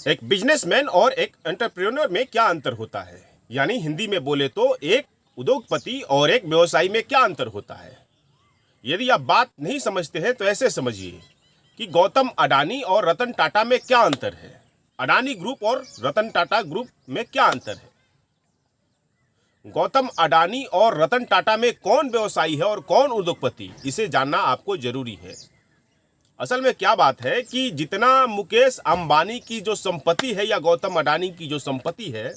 एक बिजनेसमैन और एक एंटरप्रेन्योर में क्या अंतर होता है, यानी हिंदी में बोले तो एक उद्योगपति और एक व्यवसायी में क्या अंतर होता है। यदि आप बात नहीं समझते हैं तो ऐसे समझिए कि गौतम अडानी और रतन टाटा में क्या अंतर है, अडानी ग्रुप और रतन टाटा ग्रुप में क्या अंतर है। गौतम अडानी और रतन टाटा में कौन व्यवसायी है और कौन उद्योगपति, इसे जानना आपको जरूरी है। असल में क्या बात है कि जितना मुकेश अंबानी की जो संपत्ति है या गौतम अडानी की जो संपत्ति है,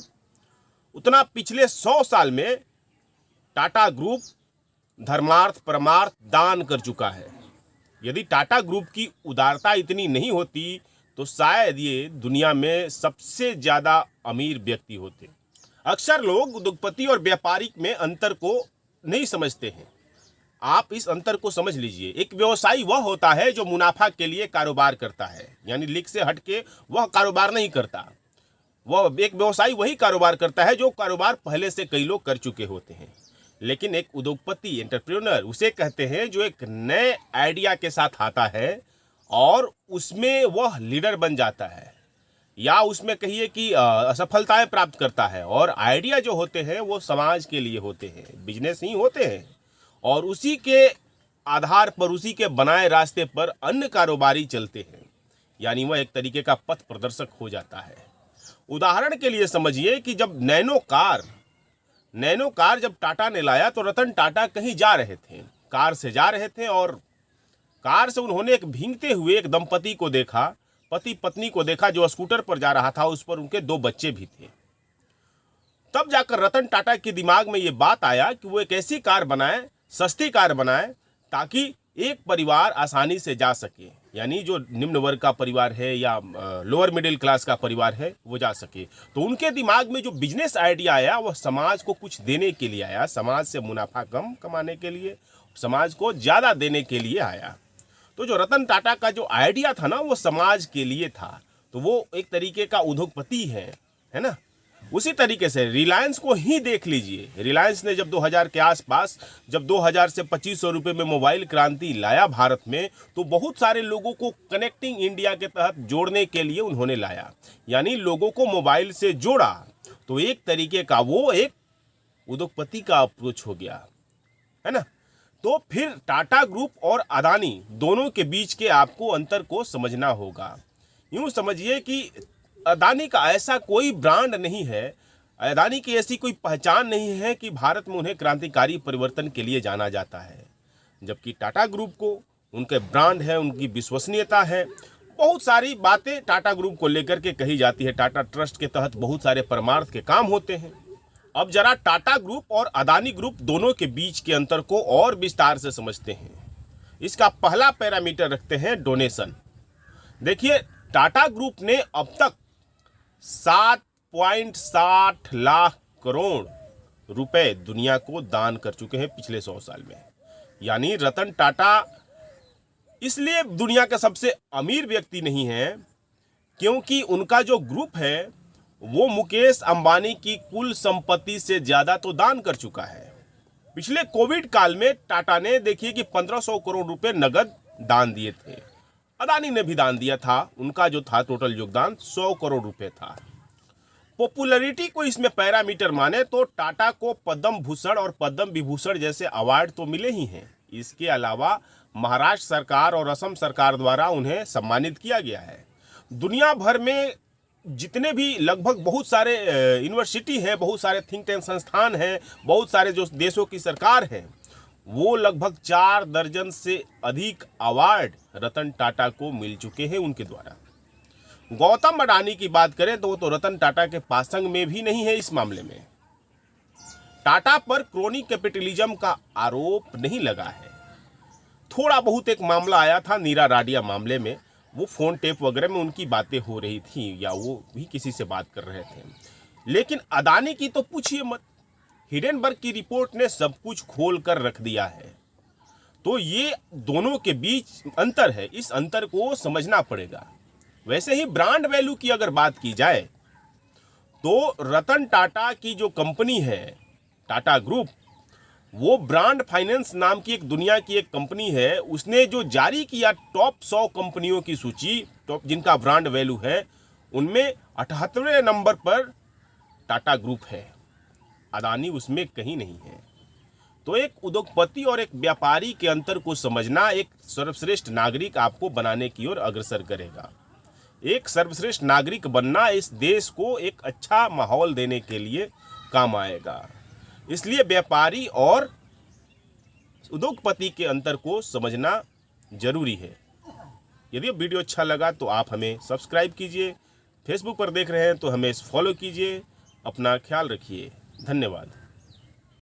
उतना पिछले 100 साल में टाटा ग्रुप धर्मार्थ परमार्थ दान कर चुका है। यदि टाटा ग्रुप की उदारता इतनी नहीं होती तो शायद ये दुनिया में सबसे ज़्यादा अमीर व्यक्ति होते। अक्सर लोग उद्योगपति और व्यापारिक में अंतर को नहीं समझते हैं। आप इस अंतर को समझ लीजिए। एक व्यवसायी वह होता है जो मुनाफा के लिए कारोबार करता है, यानी लीक से हट के वह कारोबार नहीं करता। वह एक व्यवसायी वही कारोबार करता है जो कारोबार पहले से कई लोग कर चुके होते हैं। लेकिन एक उद्योगपति एंटरप्रेन्योर उसे कहते हैं जो एक नए आइडिया के साथ आता है और उसमें वह लीडर बन जाता है, या उसमें कहिए कि असफलताएं प्राप्त करता है। और आइडिया जो होते हैं वो समाज के लिए होते हैं, बिजनेस ही होते हैं, और उसी के आधार पर, उसी के बनाए रास्ते पर अन्य कारोबारी चलते हैं, यानी वह एक तरीके का पथ प्रदर्शक हो जाता है। उदाहरण के लिए समझिए कि जब नैनो कार जब टाटा ने लाया तो रतन टाटा कहीं जा रहे थे, कार से जा रहे थे, और कार से उन्होंने एक भींगते हुए एक दंपति को देखा, पति पत्नी को देखा जो स्कूटर पर जा रहा था, उस पर उनके 2 बच्चे भी थे। तब जाकर रतन टाटा के दिमाग में ये बात आया कि वो एक ऐसी कार बनाए, सस्ती कार बनाए, ताकि एक परिवार आसानी से जा सके, यानी जो निम्न वर्ग का परिवार है या लोअर मिडिल क्लास का परिवार है वो जा सके। तो उनके दिमाग में जो बिजनेस आइडिया आया वह समाज को कुछ देने के लिए आया, समाज से मुनाफा कम कमाने के लिए, समाज को ज़्यादा देने के लिए आया। तो जो रतन टाटा का जो आइडिया था ना वो समाज के लिए था, तो वो एक तरीके का उद्योगपति है ना। उसी तरीके से रिलायंस को ही देख लीजिए। रिलायंस ने जब 2000 के आसपास, जब 2000 से 2500 रुपये में मोबाइल क्रांति लाया भारत में, तो बहुत सारे लोगों को कनेक्टिंग इंडिया के तहत जोड़ने के लिए उन्होंने लाया, यानी लोगों को मोबाइल से जोड़ा। तो एक तरीके का वो एक उद्योगपति का अप्रोच हो गया, है ना। तो फिर टाटा ग्रुप और अदानी दोनों के बीच के आपको अंतर को समझना होगा। यूँ समझिए कि अदानी का ऐसा कोई ब्रांड नहीं है, अदानी की ऐसी कोई पहचान नहीं है कि भारत में उन्हें क्रांतिकारी परिवर्तन के लिए जाना जाता है। जबकि टाटा ग्रुप को उनके ब्रांड है, उनकी विश्वसनीयता है, बहुत सारी बातें टाटा ग्रुप को लेकर के कही जाती है। टाटा ट्रस्ट के तहत बहुत सारे परमार्थ के काम होते हैं। अब जरा टाटा ग्रुप और अदानी ग्रुप दोनों के बीच के अंतर को और विस्तार से समझते हैं। इसका पहला पैरामीटर रखते हैं डोनेशन। देखिए, टाटा ग्रुप ने अब तक 7.60 लाख करोड़ रुपए दुनिया को दान कर चुके हैं पिछले 100 साल में। यानी रतन टाटा इसलिए दुनिया का सबसे अमीर व्यक्ति नहीं है क्योंकि उनका जो ग्रुप है वो मुकेश अंबानी की कुल संपत्ति से ज़्यादा तो दान कर चुका है। पिछले कोविड काल में टाटा ने देखिए कि 1500 करोड़ रुपए नगद दान दिए थे। अदानी ने भी दान दिया था, उनका जो था टोटल योगदान 100 करोड़ रुपए था। पॉपुलैरिटी को इसमें पैरामीटर माने तो टाटा को पद्म भूषण और पद्म विभूषण जैसे अवार्ड तो मिले ही हैं। इसके अलावा महाराष्ट्र सरकार और असम सरकार द्वारा उन्हें सम्मानित किया गया है। दुनिया भर में जितने भी लगभग बहुत सारे यूनिवर्सिटी हैं, बहुत सारे थिंक टैंक संस्थान हैं, बहुत सारे जो देशों की सरकार है, वो लगभग 4 दर्जन से अधिक अवार्ड रतन टाटा को मिल चुके हैं उनके द्वारा। गौतम अडानी की बात करें तो वो तो रतन टाटा के पासंग में भी नहीं है। इस मामले में टाटा पर क्रोनी कैपिटलिज्म का आरोप नहीं लगा है। थोड़ा बहुत एक मामला आया था नीरा राडिया मामले में, वो फोन टेप वगैरह में उनकी बातें हो रही थी या वो भी किसी से बात कर रहे थे। लेकिन अडानी की तो पूछिए मत, हिडेनबर्ग की रिपोर्ट ने सब कुछ खोल कर रख दिया है। तो ये दोनों के बीच अंतर है, इस अंतर को समझना पड़ेगा। वैसे ही ब्रांड वैल्यू की अगर बात की जाए तो रतन टाटा की जो कंपनी है टाटा ग्रुप, वो ब्रांड फाइनेंस नाम की एक दुनिया की एक कंपनी है, उसने जो जारी किया टॉप 100 कंपनियों की सूची, टॉप जिनका ब्रांड वैल्यू है, उनमें 78वें नंबर पर टाटा ग्रुप है, अदानी उसमें कहीं नहीं है। तो एक उद्योगपति और एक व्यापारी के अंतर को समझना एक सर्वश्रेष्ठ नागरिक आपको बनाने की ओर अग्रसर करेगा। एक सर्वश्रेष्ठ नागरिक बनना इस देश को एक अच्छा माहौल देने के लिए काम आएगा। इसलिए व्यापारी और उद्योगपति के अंतर को समझना जरूरी है। यदि वीडियो अच्छा लगा तो आप हमें सब्सक्राइब कीजिए, फेसबुक पर देख रहे हैं तो हमें फॉलो कीजिए। अपना ख्याल रखिए। धन्यवाद।